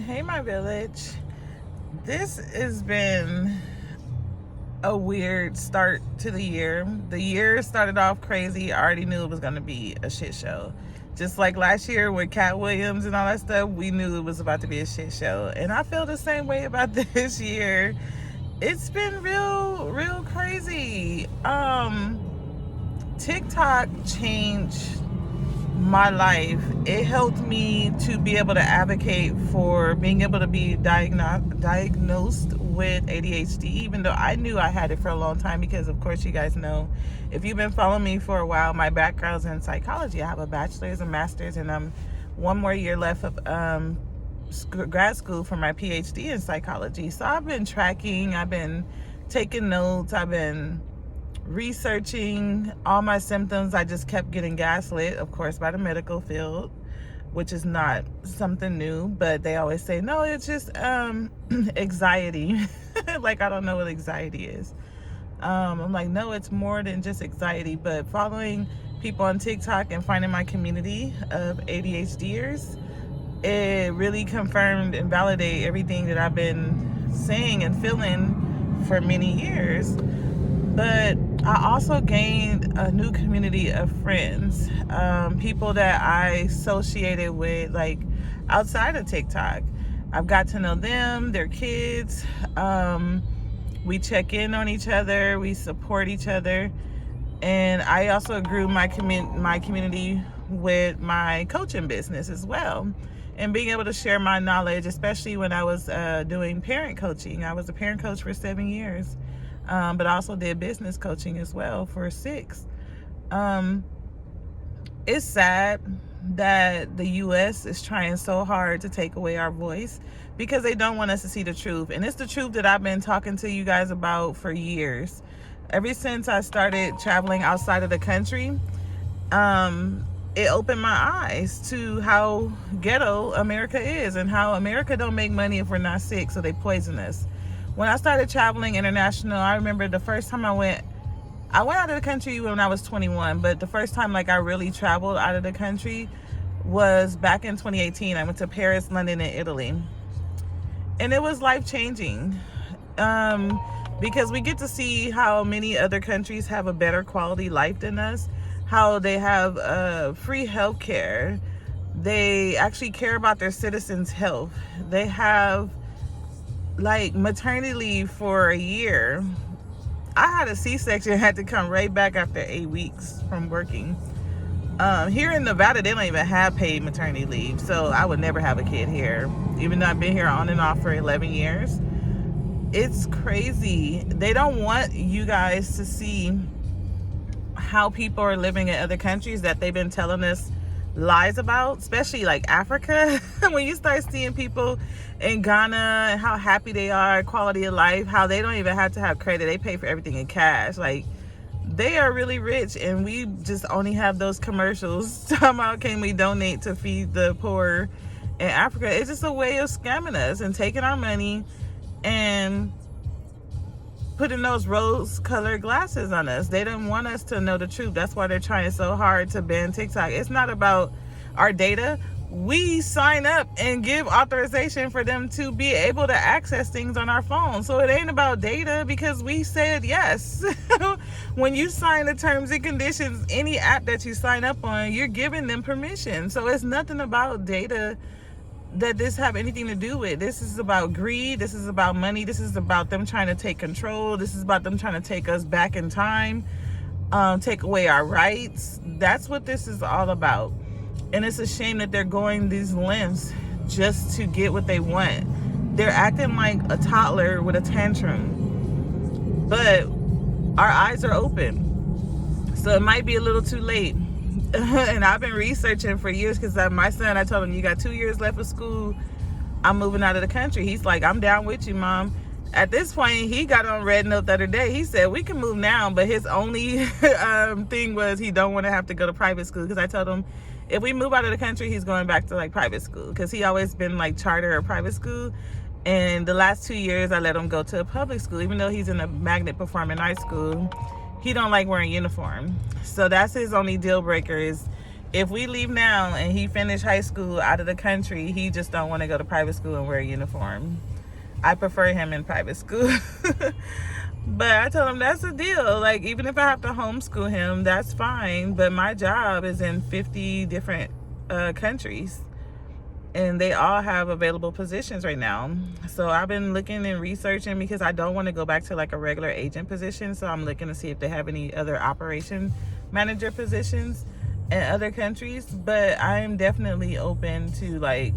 Hey, my village. This has been a weird start to the year. The year started off crazy. I already knew it was going to be a shit show. Just like last year with Cat Williams and all that stuff, we knew it was about to be a shit show. And I feel the same way about this year. It's been real crazy. TikTok changed my life. It helped me to be able to advocate for being able to be diagnosed with ADHD, even though I knew I had it for a long time, because of course you guys know, if you've been following me for a while, my background's in psychology. I have a bachelor's and master's, and I'm one more year left of grad school for my PhD in psychology. So I've been tracking, I've been taking notes, I've been researching all my symptoms. I just kept getting gaslit, of course, by the medical field, which is not something new, but they always say, no, it's just anxiety. Like, I don't know what anxiety is. I'm like, no, it's more than just anxiety. But following people on TikTok and finding my community of ADHDers, it really confirmed and validated everything that I've been saying and feeling for many years. But I also gained a new community of friends, people that I associated with, like, outside of TikTok. I've got to know them, their kids. We check in on each other, we support each other. And I also grew my community with my coaching business as well. And being able to share my knowledge, especially when I was doing parent coaching. I was a parent coach for 7 years. But I also did business coaching as well for 6. It's sad that the U.S. is trying so hard to take away our voice because they don't want us to see the truth. And it's the truth that I've been talking to you guys about for years. Ever since I started traveling outside of the country, it opened my eyes to how ghetto America is and how America don't make money if we're not sick, so they poison us. When I started traveling international, I remember the first time I went out of the country when I was 21, but the first time like I really traveled out of the country was back in 2018. I went to Paris, London, and Italy. And it was life-changing because we get to see how many other countries have a better quality life than us, how they have free health care. They actually care about their citizens' health. They have like maternity leave for a year. I had a C-section, had to come right back after 8 weeks from working. Here in Nevada, they don't even have paid maternity leave, so I would never have a kid here, even though I've been here on and off for 11 years. It's crazy. They don't want you guys to see how people are living in other countries that they've been telling us lies about, especially like Africa. When you start seeing people in Ghana and how happy they are, quality of life, how they don't even have to have credit, they pay for everything in cash. Like, they are really rich, and we just only have those commercials talking about, can we donate to feed the poor in Africa? It's just a way of scamming us and taking our money and putting those rose-colored glasses on us. They don't want us to know the truth. That's why they're trying so hard to ban TikTok. It's not about our data. We sign up and give authorization for them to be able to access things on our phone. So it ain't about data because we said yes. When you sign the terms and conditions, any app that you sign up on, you're giving them permission. So it's nothing about data that this have anything to do with. This is about greed. This is about money. This is about them trying to take control. This is about them trying to take us back in time, take away our rights. That's what this is all about. And it's a shame that they're going these lengths just to get what they want. They're acting like a toddler with a tantrum. But our eyes are open. So it might be a little too late. And I've been researching for years because my son, I told him, you got 2 years left of school. I'm moving out of the country. He's like, I'm down with you, Mom. At this point, he got on Red Note the other day. He said, we can move now. But his only thing was he don't want to have to go to private school. Because I told him, if we move out of the country, he's going back to like private school. Because he always been like charter or private school. And the last 2 years, I let him go to a public school. Even though he's in a magnet performing arts school, he don't like wearing uniform. So that's his only deal breaker is If we leave now and he finished high school out of the country, he just don't want to go to private school and wear a uniform. I prefer him in private school. But I told him that's the deal. Like, even if I have to homeschool him, that's fine. But my job is in 50 different countries. And they all have available positions right now. So I've been looking and researching because I don't want to go back to like a regular agent position. So I'm looking to see if they have any other operation manager positions in other countries. But I'm definitely open to like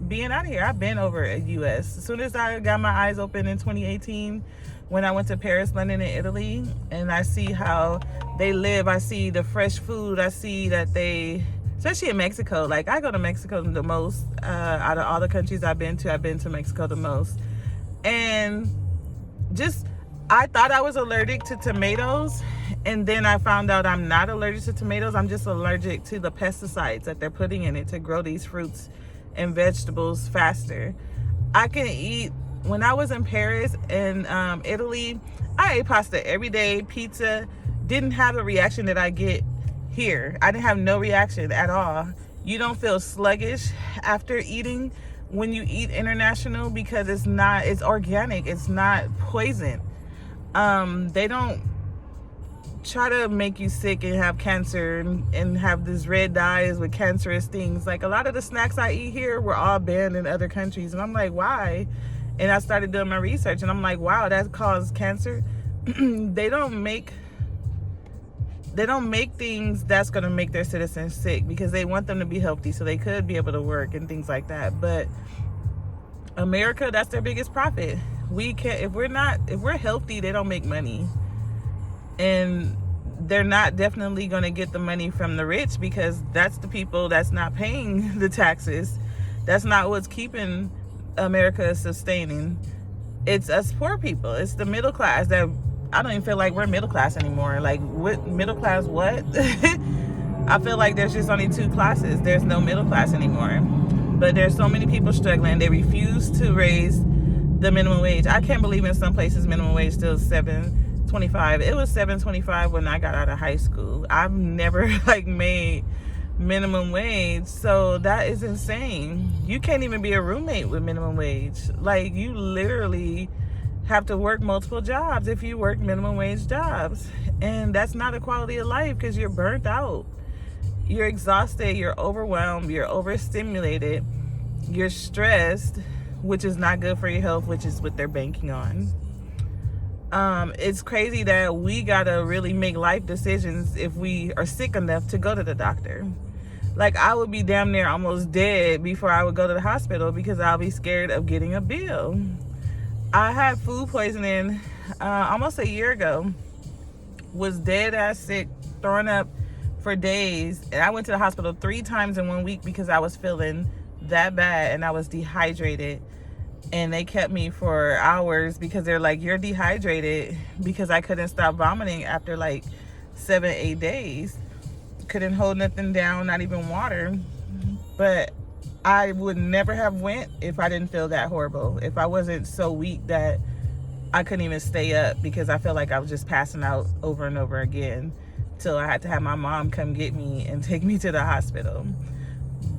being out of here. I've been over at US. As soon as I got my eyes open in 2018, when I went to Paris, London, and Italy, and I see how they live, I see the fresh food, I see that they, especially in Mexico, like I go to Mexico the most out of all the countries I've been to Mexico the most. And just, I thought I was allergic to tomatoes, and then I found out I'm not allergic to tomatoes. I'm just allergic to the pesticides that they're putting in it to grow these fruits and vegetables faster. I can eat, when I was in Paris and Italy, I ate pasta every day, pizza, didn't have the reaction that I get here. I didn't have no reaction at all. You don't feel sluggish after eating when you eat international because it's organic, it's not poison. They don't try to make you sick and have cancer and have these red dyes with cancerous things. Like a lot of the snacks I eat here were all banned in other countries, and I'm like, why? And I started doing my research, and I'm like, wow, that caused cancer. They don't make things that's going to make their citizens sick because they want them to be healthy so they could be able to work and things like that. But America, that's their biggest profit. We can't, if we're healthy, they don't make money. And they're not definitely going to get the money from the rich because that's the people that's not paying the taxes. That's not what's keeping America sustaining. It's us poor people. It's the middle class that I don't even feel like we're middle class anymore. Like, what middle class? What? I feel like there's just only two classes. There's no middle class anymore. But there's so many people struggling. They refuse to raise the minimum wage. I can't believe in some places minimum wage still $7.25. It was $7.25 when I got out of high school. I've never like made minimum wage, so that is insane. You can't even be a roommate with minimum wage. Like, you literally have to work multiple jobs if you work minimum wage jobs, and that's not a quality of life because you're burnt out, you're exhausted, you're overwhelmed, you're overstimulated, you're stressed, which is not good for your health, which is what they're banking on. It's crazy that we gotta really make life decisions if we are sick enough to go to the doctor. Like, I would be damn near almost dead before I would go to the hospital because I'll be scared of getting a bill. I had food poisoning almost a year ago. Was dead ass sick, throwing up for days. And I went to the hospital 3 times in 1 week because I was feeling that bad and I was dehydrated. And they kept me for hours because they're like, you're dehydrated, because I couldn't stop vomiting after like 7-8 days. Couldn't hold nothing down, not even water. But I would never have went if I didn't feel that horrible. If I wasn't so weak that I couldn't even stay up because I felt like I was just passing out over and over again till I had to have my mom come get me and take me to the hospital.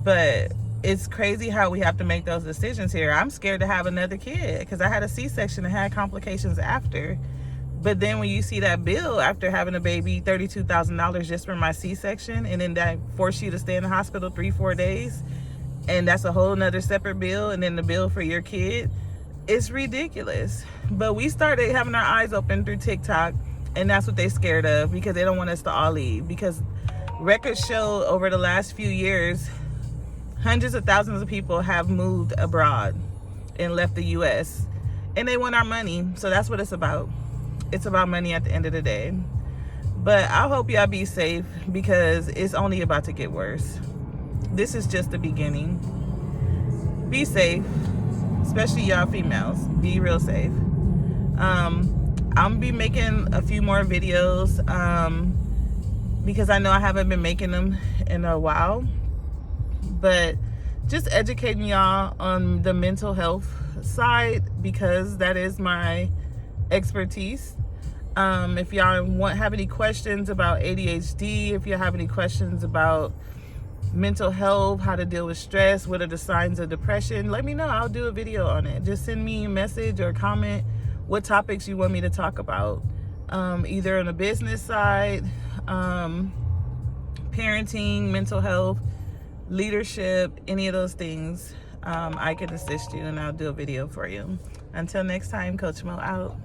But it's crazy how we have to make those decisions here. I'm scared to have another kid because I had a C-section and had complications after. But then when you see that bill after having a baby, $32,000 just for my C-section, and then that forced you to stay in the hospital 3-4 days, and that's a whole nother separate bill, and then the bill for your kid, it's ridiculous. But we started having our eyes open through TikTok, and that's what they're scared of because they don't want us to all leave. Because records show over the last few years, hundreds of thousands of people have moved abroad and left the US, and they want our money. So that's what it's about. It's about money at the end of the day. But I hope y'all be safe because it's only about to get worse. This is just the beginning. Be safe, especially y'all females. Be real safe. I'm gonna be making a few more videos because I know I haven't been making them in a while. But just educating y'all on the mental health side because that is my expertise. If y'all have any questions about ADHD, if you have any questions about mental health, how to deal with stress, what are the signs of depression, let me know. I'll do a video on it. Just send me a message or comment what topics you want me to talk about, either on the business side, parenting, mental health, leadership, any of those things. I can assist you, and I'll do a video for you. Until next time, Coach Mo out.